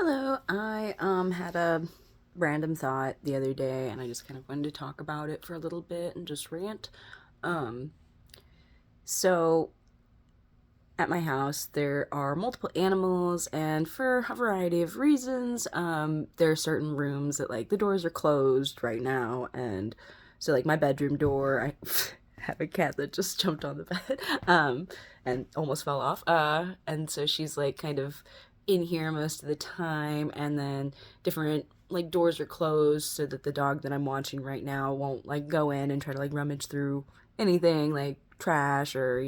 Hello, I had a random thought the other day and I just kind of wanted to talk about it for a little bit and just rant. Um so at my house there are multiple animals, and for a variety of reasons there are certain rooms that like the doors are closed right now. And so like my bedroom door, I have a cat that just jumped on the bed and almost fell off, and so she's like kind of in here most of the time. And then different like doors are closed so that the dog that I'm watching right now won't like go in and try to like rummage through anything like trash, or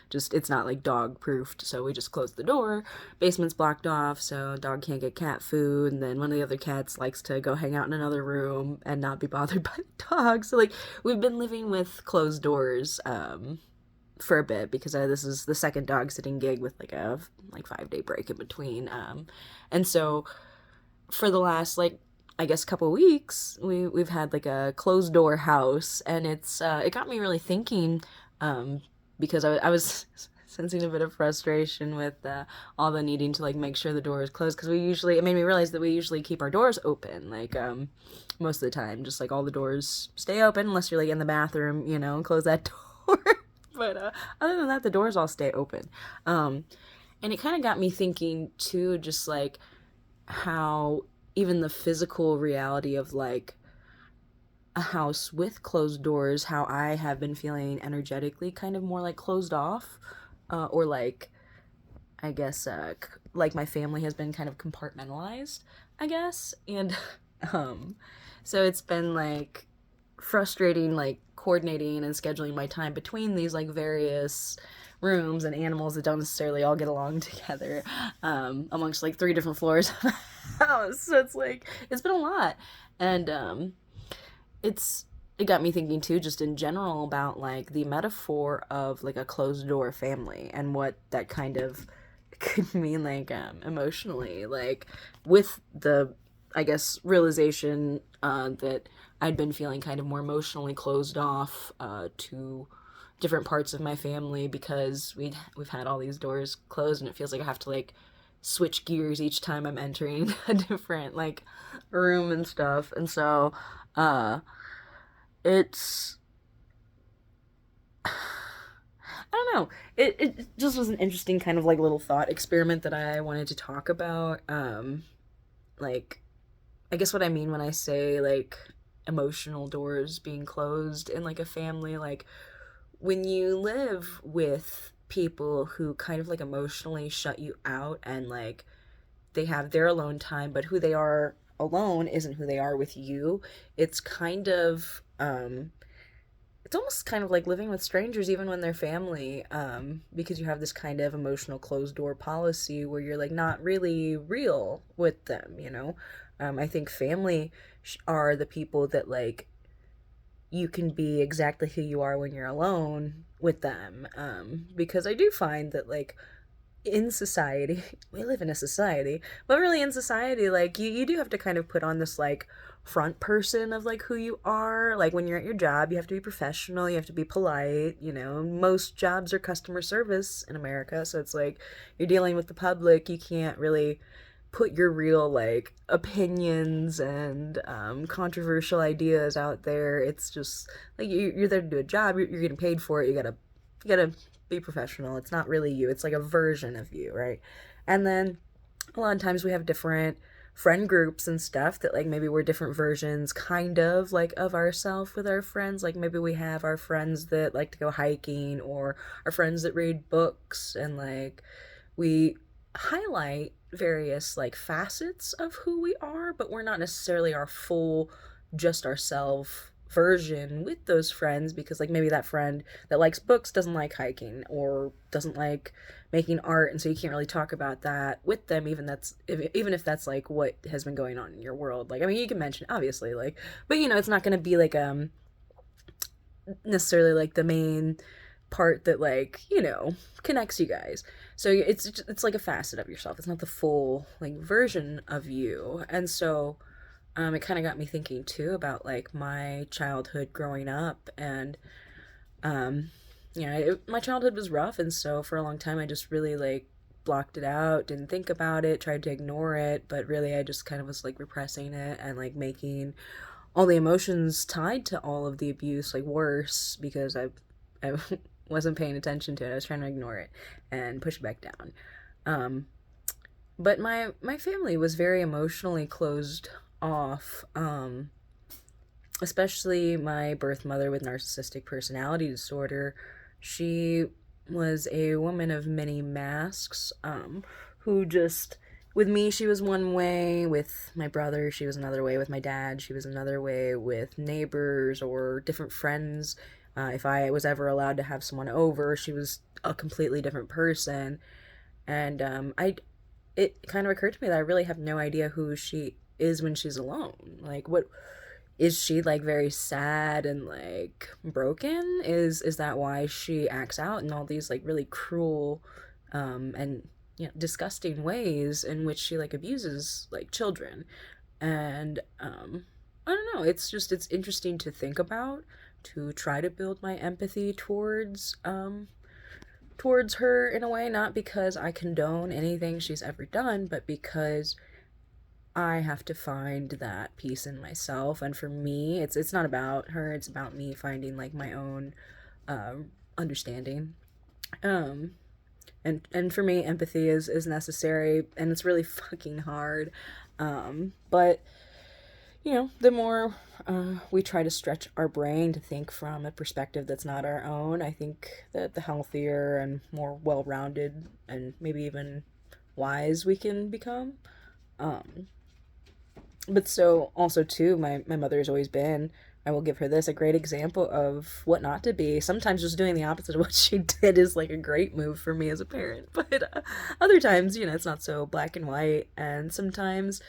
just it's not like dog proofed, so we just close the door. Basement's blocked off so dog can't get cat food, and then one of the other cats likes to go hang out in another room and not be bothered by the dog. So like we've been living with closed doors for a bit because this is the second dog sitting gig with like a like 5 day break in between. And so for the last like I guess couple of weeks we've had like a closed door house, and it got me really thinking, um, because I was sensing a bit of frustration with all the needing to like make sure the door is closed, because it made me realize that we usually keep our doors open like most of the time, just like all the doors stay open unless you're like in the bathroom, and close that door. But other than that, the doors all stay open. um, and it kind of got me thinking too, just like how even the physical reality of like a house with closed doors, how I have been feeling energetically kind of more like closed off, or like I guess like my family has been kind of compartmentalized, I guess. And um so it's been like frustrating, like coordinating and scheduling my time between these like various rooms and animals that don't necessarily all get along together, amongst like three different floors of the house. So it's like it's been a lot. And it got me thinking too, just in general, about like the metaphor of like a closed door family and what that kind of could mean like emotionally, like with the I guess realization that I'd been feeling kind of more emotionally closed off to different parts of my family because we've had all these doors closed, and it feels like I have to like switch gears each time I'm entering a different like room and stuff. And so uh it's I don't know. It just was an interesting kind of like little thought experiment that I wanted to talk about. Like I guess what I mean when I say like emotional doors being closed in like a family, like when you live with people who kind of like emotionally shut you out, and like they have their alone time, but who they are alone isn't who they are with you. It's kind of it's almost kind of like living with strangers even when they're family, because you have this kind of emotional closed door policy where you're like not really real with them. I think family are the people that like you can be exactly who you are when you're alone with them, because I do find that like in society we live in a society, but really in society like you do have to kind of put on this like front person of like who you are. Like when you're at your job, you have to be professional, you have to be polite. Most jobs are customer service in America, so it's like you're dealing with the public, you can't really put your real like opinions and controversial ideas out there. It's just like you're there to do a job, you're getting paid for it, you gotta be professional. It's not really you, it's like a version of you, right? And then a lot of times we have different friend groups and stuff that like maybe we're different versions kind of like of ourselves with our friends. Like maybe we have our friends that like to go hiking, or our friends that read books, and like we highlight various like facets of who we are, but we're not necessarily our full just ourself version with those friends, because like maybe that friend that likes books doesn't like hiking or doesn't like making art, and so you can't really talk about that with them, even if that's like what has been going on in your world. Like I mean you can mention obviously, like, but it's not going to be like necessarily like the main part that like connects you guys. So it's like a facet of yourself, it's not the full like version of you. And so it kind of got me thinking too about like my childhood growing up. And my childhood was rough, and so for a long time I just really like blocked it out, didn't think about it, tried to ignore it, but really I just kind of was like repressing it and like making all the emotions tied to all of the abuse like worse because I wasn't paying attention to it. I was trying to ignore it and push it back down. Um, but my family was very emotionally closed off. Especially my birth mother with narcissistic personality disorder. She was a woman of many masks, who just, with me, she was one way, with my brother, she was another way, with my dad, she was another way, with neighbors or different friends. If I was ever allowed to have someone over, she was a completely different person. And it kind of occurred to me that I really have no idea who she is when she's alone. Like, what is she like very sad and like broken? Is that why she acts out in all these like really cruel and disgusting ways in which she like abuses like children? And I don't know, it's interesting to think about, to try to build my empathy towards her in a way, not because I condone anything she's ever done, but because I have to find that peace in myself. And for me, it's not about her, it's about me finding like my own uh, understanding. Um and for me, empathy is necessary, and it's really fucking hard. But the more we try to stretch our brain to think from a perspective that's not our own, I think that the healthier and more well-rounded and maybe even wise we can become. Um, but so also too, my mother has always been, I will give her this, a great example of what not to be. Sometimes just doing the opposite of what she did is like a great move for me as a parent, but other times, it's not so black and white, and sometimes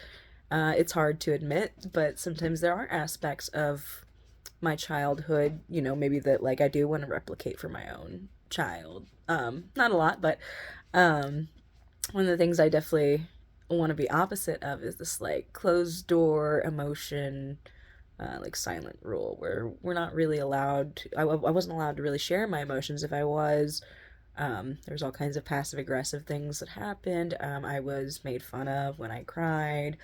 it's hard to admit, but sometimes there are aspects of my childhood, maybe that like I do want to replicate for my own child. Not a lot, but um one of the things I definitely want to be opposite of is this like closed door emotion, like silent rule, where we're not really allowed to, I wasn't allowed to really share my emotions. If I was, there's all kinds of passive aggressive things that happened. I was made fun of when I cried.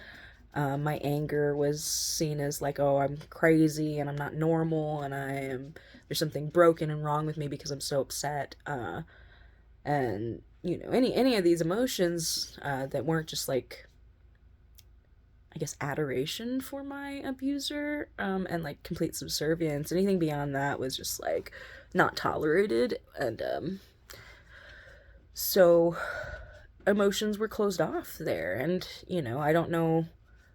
My anger was seen as like, oh, I'm crazy and I'm not normal, and there's something broken and wrong with me because I'm so upset. And any of these emotions that weren't just like, I guess, adoration for my abuser, and like complete subservience. Anything beyond that was just like not tolerated, and so emotions were closed off there. And I don't know,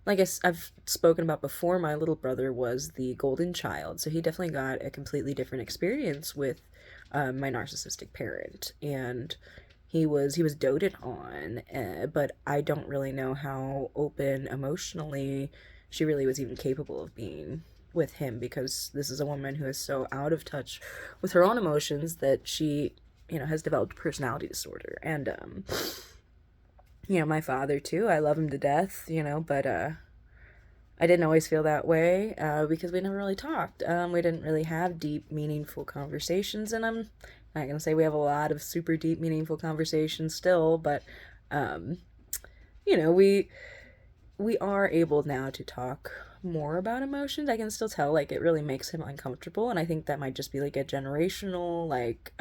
like I've spoken about before, my little brother was the golden child, so he definitely got a completely different experience with my narcissistic parent, and he was doted on, but I don't really know how open emotionally she really was even capable of being with him, because this is a woman who is so out of touch with her own emotions that she has developed personality disorder. And my father too, I love him to death, but I didn't always feel that way, because we never really talked. We didn't really have deep, meaningful conversations, and I'm not gonna say we have a lot of super deep, meaningful conversations still, but um, we are able now to talk more about emotions. I can still tell like it really makes him uncomfortable, and I think that might just be like a generational like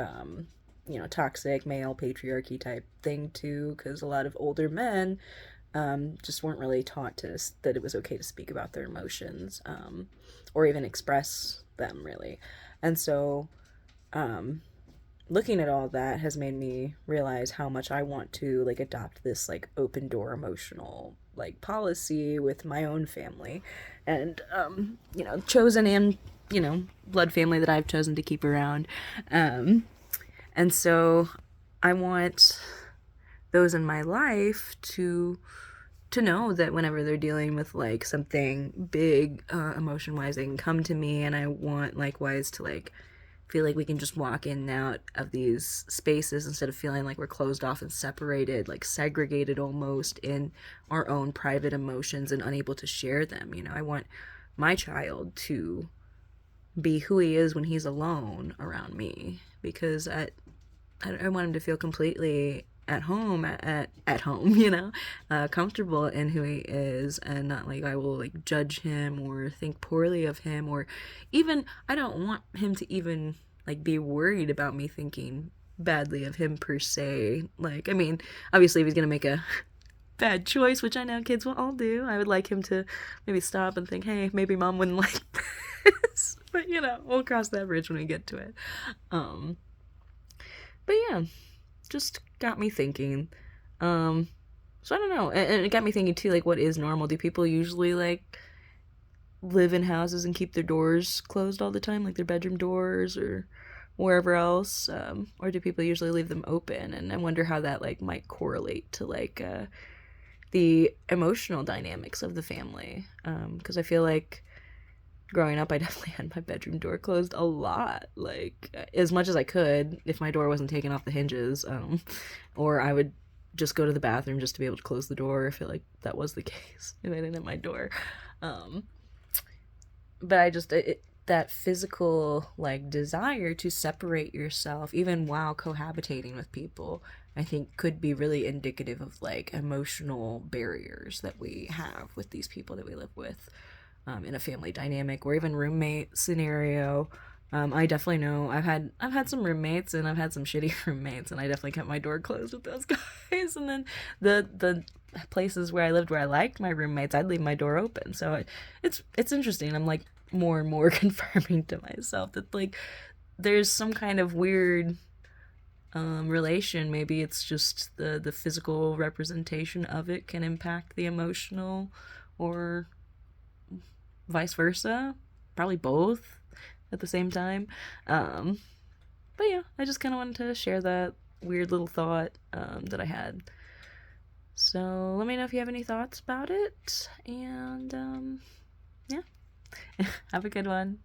toxic male patriarchy type thing too, because a lot of older men just weren't really taught that it was okay to speak about their emotions, or even express them really. And so looking at all that has made me realize how much I want to like adopt this like open door emotional like policy with my own family, and chosen and blood family that I've chosen to keep around. And so I want those in my life to know that whenever they're dealing with like something big, emotion wise, they can come to me. And I want likewise to like feel like we can just walk in and out of these spaces instead of feeling like we're closed off and separated, like segregated almost in our own private emotions and unable to share them. I want my child to be who he is when he's alone around me, because I want him to feel completely at home at home, comfortable in who he is, and not like I will like judge him or think poorly of him, or even I don't want him to even like be worried about me thinking badly of him per se. Like, I mean, obviously if he's gonna make a bad choice, which I know kids will all do, I would like him to maybe stop and think, hey, maybe mom wouldn't like this. But we'll cross that bridge when we get to it. Um, but yeah, just got me thinking. So I don't know, and it got me thinking too. Like, what is normal? Do people usually like live in houses and keep their doors closed all the time, like their bedroom doors or wherever else, or do people usually leave them open? And I wonder how that like might correlate to like the emotional dynamics of the family. Because I feel like growing up, I definitely had my bedroom door closed a lot, like as much as I could if my door wasn't taken off the hinges, or I would just go to the bathroom just to be able to close the door. I feel like that was the case if I didn't have my door. Um, but that physical like desire to separate yourself even while cohabitating with people, I think could be really indicative of like emotional barriers that we have with these people that we live with, in a family dynamic or even roommate scenario. I definitely know I've had some roommates and I've had some shitty roommates, and I definitely kept my door closed with those guys. And then the places where I lived where I liked my roommates, I'd leave my door open. So it's interesting. I'm like more and more confirming to myself that like there's some kind of weird relation. Maybe it's just the physical representation of it can impact the emotional, or vice versa. Probably both at the same time. Um, but yeah, I just kind of wanted to share that weird little thought that I had. So let me know if you have any thoughts about it. And yeah, have a good one.